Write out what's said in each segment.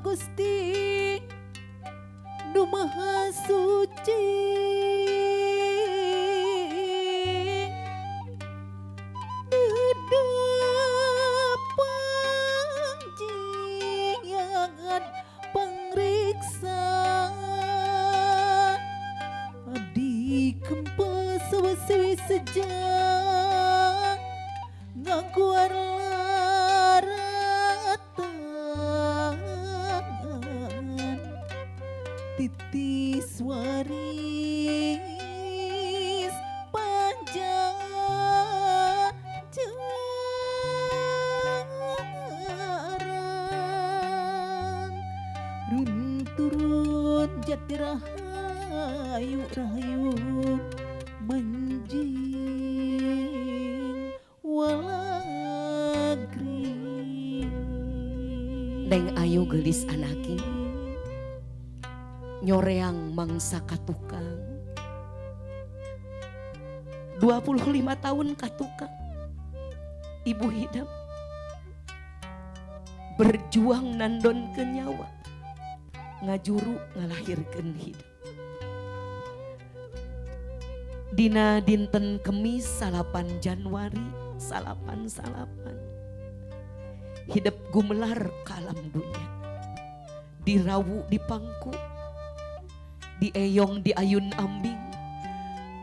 Gusti Nu Maha Suci Pangjiangan pangriksa Abdi kempa sawasiwi sejak ngaguar laratan titis waris pajajaran runturun jati rahayu rahayu manjing walagri Neng Ayu gelis anaki nyoreang mangsa katukang 25 tahun katukang ibu hidup berjuang nandon ke nyawa ngajuru ngalahirkeun hidup dina dinten Kemis 8 Januari salapan hidup gumelar ke alam dunia dirawu di pangku dieyong di ayun ambing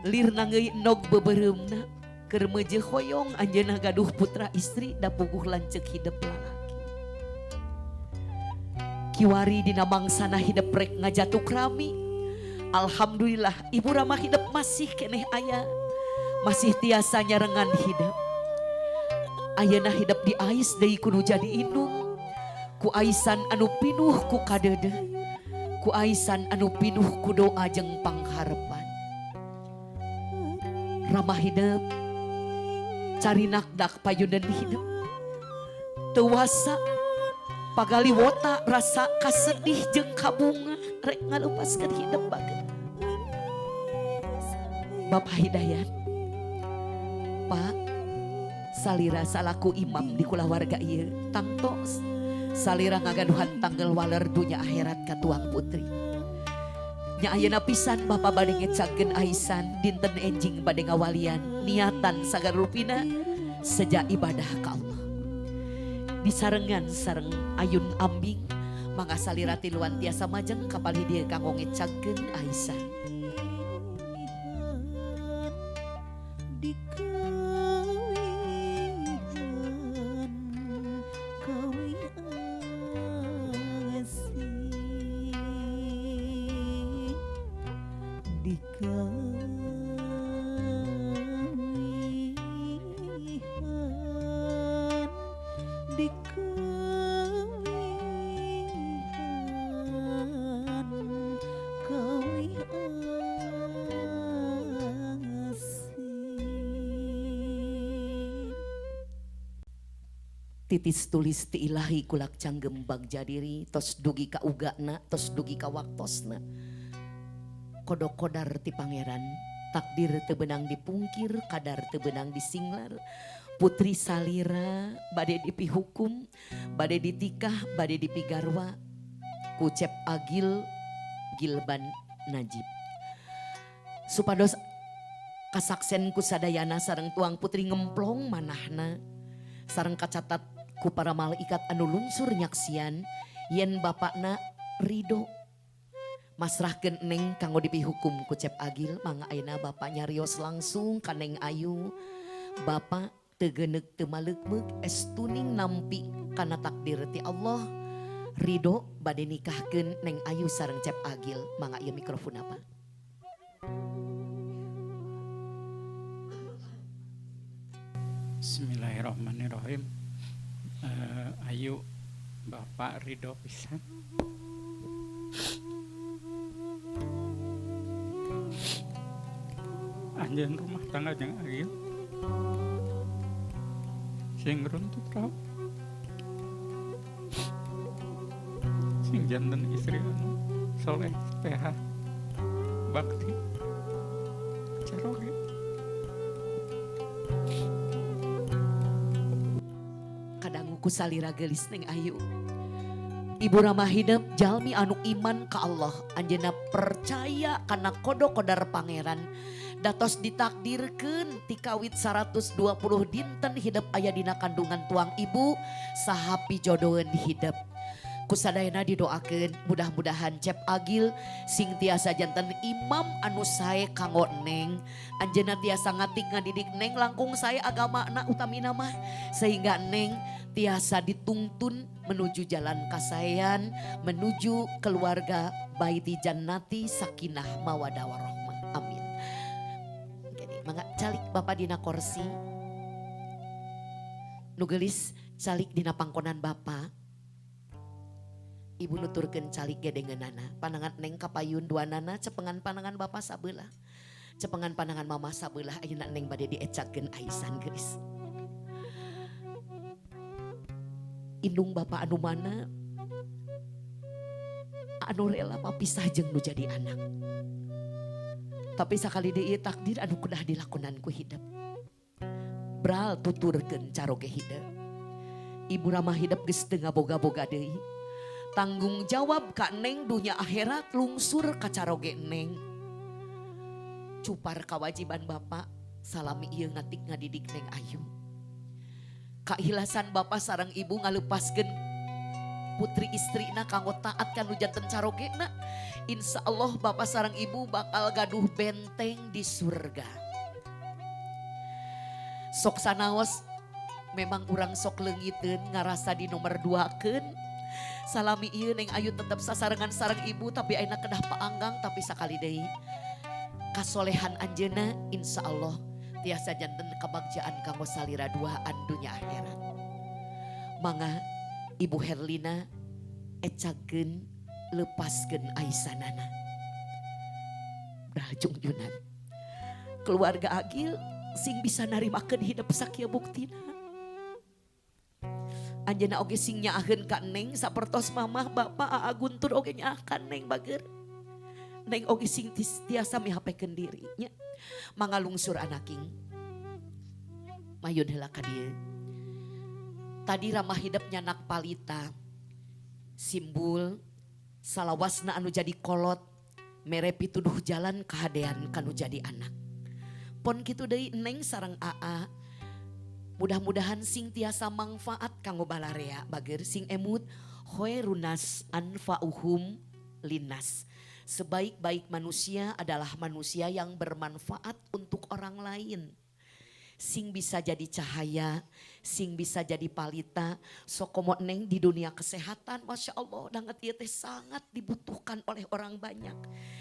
lir nangeui nog bebereumna keur meuje hoyong anjeunna gaduh putra istri da puguh lanceuk hidup lalaki kiwari dina mangsana hidup rek ngajatuk rami alhamdulillah ibu Rama hidup masih keneh aya masih tiasa nyarengan hidup ayeuna hidup di ais deui kudu jadi indung ku aisan anu pinuh ku kadede ku aisan anu pinuh ku doa jeung pangharepan Rama hidup cari nakdak payunan hidup teuwasa pagaliwota rasa kasedih jeung kabunga rek ngalupaskeun hidup bageut Bapak Hidayat Pak salira salaku imam di kulawarga ieu tangtos salira ngagaduhan tanggal waler dunya akhirat ka tuang putri nya ayeuna pisan Bapak bade ngecakeun aisan dinten enjing bade ngawalian niatan sagarupina seja ibadah ka Allah disarengan sareng ayun ambing mangga salira tiluan tiasa majeng kapal dieu kanggo ngecakeun aisan titis tulis ti ilahi kulak canggem bagja diri tos dugi ka ugana tos dugi ka waktosna kodok kodar ti pangeran takdir teu beunang dipungkir kadar teu beunang disinglar putri salira bade dipihukum bade ditikah bade dipigarwa ku Cep Agil Gilban Najib supados kasaksen ku sadayana sareng tuang putri ngemplong manahna sareng kacatat ku para malaikat anu lungsur nyaksian yen bapakna ridho masrahkeun Neng kanggo dipihukum ku Cep Agil mangga ayeuna bapak nyarios langsung ka Neng Ayu bapak teu geuneuk teu maleukmeuk estuning nampi kana takdir ti Allah ridho bade nikahkeun Neng Ayu sareng Cep Agil mangga ieu mikrofon apa Bismillahirrahmanirrahim. Ayu Bapak ridho pisan. Anjeun rumah tangga jeung Agil sing runtut rauh sing janten istri anu soleh sepeha bakti caroge kadang ku salira gelis Neng Ayu Ibu Rama hidup jalmi anu iman ka Allah, anjeunna percaya kana kodo-kodar pangeran. Datos ditakdirkeun ti kawit 120 dinten hidup aya dina kandungan tuang ibu saha pijodoeun hidup. Kusadayana didoakeun mudah-mudahan cep agil sing tiasa janten imam anu sae kanggo Neng. Anjeunna tiasa ngatik ngadidik Neng langkung sae agamana utamina mah sehingga Neng tiasa dituntun menuju jalan kasayan, menuju keluarga baiti jannati sakinah mawadah warahmah. Amin. Jadi mangga calik Bapak dina kursi. Nu geulis calik dina pangkonan Bapak. Ibu nuturkeun calik gedengeunana. Panangan Neng kapayun duanana, cepengan panangan Bapak sabelah. Cepengan panangan Mama sabelah ayeuna Neng bade diecakkeun aisan geulis. Indung Bapak anu mana anu rela papisah jeung nu jadi anak. Tapi sakali deui takdir anu kudah dilakonan ku hidup. Bral tuturkeun caroge hidup. Ibu Rama hidup geus teu ngaboga-boga deui. Tanggung jawab ka Neng dunya akhirat lungsur ka caroge Neng. Cupar kewajiban Bapak salami ieu ngatik ngadidik Neng Ayu. Kaihlasan Bapak sareng Ibu ngalepaskeun putri istrina kanggo taat kanu janten carogena. Insya Allah Bapak sareng Ibu bakal gaduh benteng di surga. Sok sanaos memang urang sok leungiteun ngarasa di nomor 2keun. Salami ieu Neng Ayu tetep sasarengan sareng Ibu tapi ayeuna kedah paanggang tapi sakali deui. Kasolehan anjeunna insya Allah tiasa janten kebagjaan kanggo salira duaan dunya akhirat. Mangga Ibu Herlina ecakeun lepaskeun aisanana. Dah jungjunan. Keluarga agil sing bisa narimakeun hidup sakieu buktina. Anjeunna oge sing nyaaheun ka Neng sapertos mamah Bapak Aa Guntur oge nyaakan Neng bageur. Neng oge sing tiasa mihapekeun diri nya. Mangga lungsur anaking. Mayun heula ka dieu. Tadi Rama hidup nyanak palita. Simbol salawasna anu jadi kolot mere pituduh jalan kahadean kanu jadi anak. Pon kitu deui Neng sareng Aa. Mudah-mudahan sing tiasa manfaat kanggo balarea bageur sing emut khairunas anfa'uhum linnas. Sebaik-baik manusia adalah manusia yang bermanfaat untuk orang lain. Sing bisa jadi cahaya, sing bisa jadi palita. Sokomo Neng di dunia kesehatan, Masya Allah, danget ieu teh sangat dibutuhkan oleh orang banyak.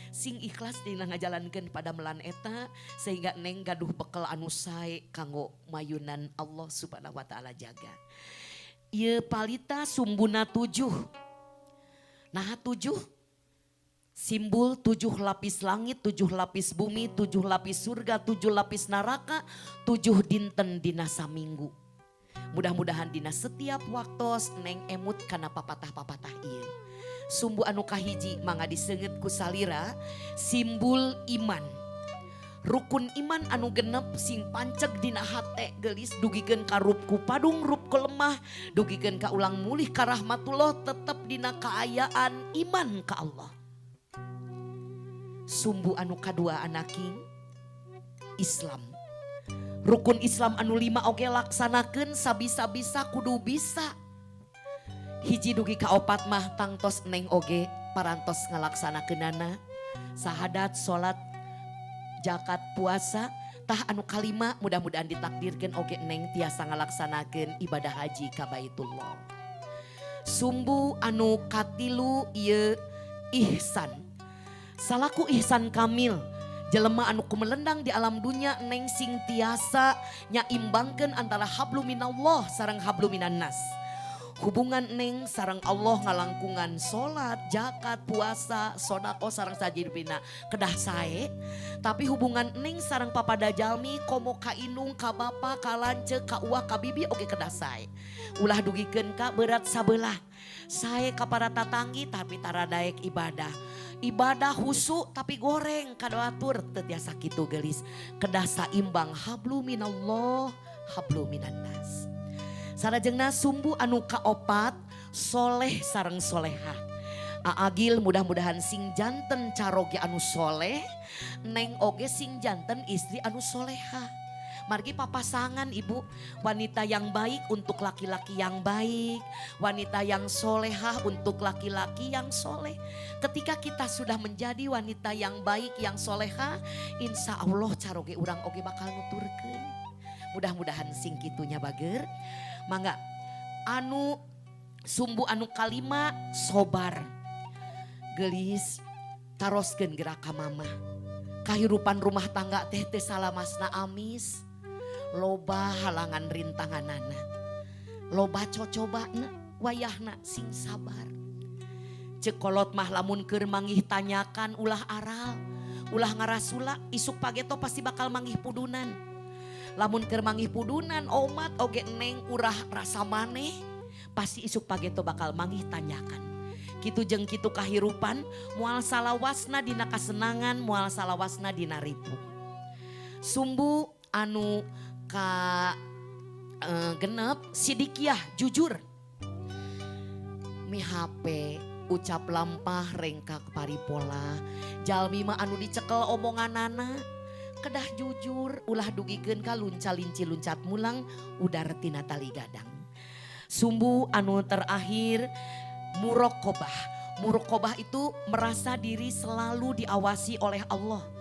Sing ikhlas dina ngajalankeun pada melan eta, sehingga Neng gaduh bekal anu sae kanggo mayunan Allah Subhanahu wa taala jaga. Ieu palita sumbuna 7. Nah 7 simbol 7 lapis langit, 7 lapis bumi, 7 lapis surga, 7 lapis neraka, 7 dinten dina saminggu. Mudah-mudahan dina setiap waktos Neng emut kana papatah-papatah ieu. Sumbu anu kahiji mangga diseungeut ku salira simbol iman. Rukun iman anu genep sing panceg dina hate geulis dugikeun ka rup ku padung rup ku lemah, dugikeun ka ulang mulih ka rahmatullah tetep dina kaayaan iman ka Allah. Sumbu anu kadua anaking Islam. Rukun Islam anu 5 oge laksanakeun sabisa-bisa kudu bisa. Hiji dugi ka 4 mah tangtos Neng oge parantos ngalaksanakeunana. Sahadat, salat, zakat, puasa. Tah anu kalima mudah-mudahan ditakdirkeun oge Neng tiasa ngalaksanakeun ibadah haji ka Baitullah. Sumbu anu katilu ieu ihsan. Salaku ihsan kamil, jelema anu kumelendang di alam dunia Neng sing tiasa nyaimbangkeun antara hablu minallah sareng hablu minannas. Hubungan Neng sareng Allah ngalangkungan salat, zakat, puasa, sodako sareng sajibina kedah sae. Tapi hubungan Neng sareng papada jalmi komo ka inung, ka bapa, ka lance, ka uwah, ka bibi oge kedah sae. Ulah dugikeun ka berat sabelah. Sae ka para tatanggi tapi tara daek ibadah. Ibadah husu tapi goreng kadoatur teu tiasa kitu geulis. Kedah saimbang hablu minallah, hablu minannas. Sarajengna sumbu anu kaopat soleh sareng soleha. Aagil mudah-mudahan sing janten caroge anu soleh, neng oge sing janten istri anu soleha. Margi papasangan ibu, wanita yang baik untuk laki-laki yang baik, wanita yang solehah untuk laki-laki yang soleh. Ketika kita sudah menjadi wanita yang baik, yang solehah, insya Allah caroge urang oge bakal nuturkeun. Mudah-mudahan sing kitunya bager. Mangga anu sumbu anu kalima sobar. Gelis taroskeun gerak ka mama. Kahirupan rumah tangga teh salamasna amis. Loba halangan rintanganana. Loba cocobana wayahna sing sabar. Cekolot mah lamun keur manggih tanyakan ulah aral, ulah ngarasula isuk pageto pasti bakal manggih pudunan. Lamun keur manggih pudunan omat oge neng urah rasa maneh pasti isuk pageto bakal manggih tanyakan. Kitu jeung kitu kahirupan moal salawasna dina kasenangan, moal salawasna dina ribu. Sumbu anu ka genep sidikiah jujur. Mi HP ucap lampah rengkak paripola. Jalmi mah anu dicekel omonganana kedah jujur ulah dugikeun ka lunca-linci luncat mulang udar tina tali gadang. Sumbu anu terakhir murokobah. Murokobah itu merasa diri selalu diawasi oleh Allah.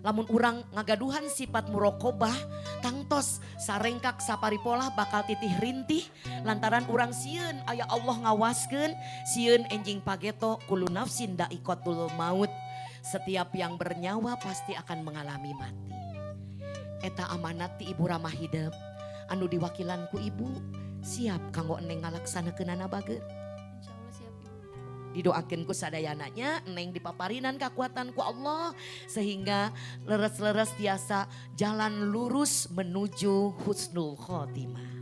Lamun urang ngagaduhan sifat murokobah, tangtos sarengkak saparipola bakal titih rintih lantaran urang sieun aya Allah ngawaskeun, sieun enjing pageto kulu nafsin daikotul maut. Setiap yang bernyawa pasti akan mengalami mati. Eta amanat ti Ibu Ramah Hidep anu diwakilan ku ibu siap kanggo eneng ngalaksanakeunana bageut. Didoakeun ku sadayananya neng dipaparinan kekuatan ku Allah sehingga leres-leres tiasa jalan lurus menuju husnul khotimah.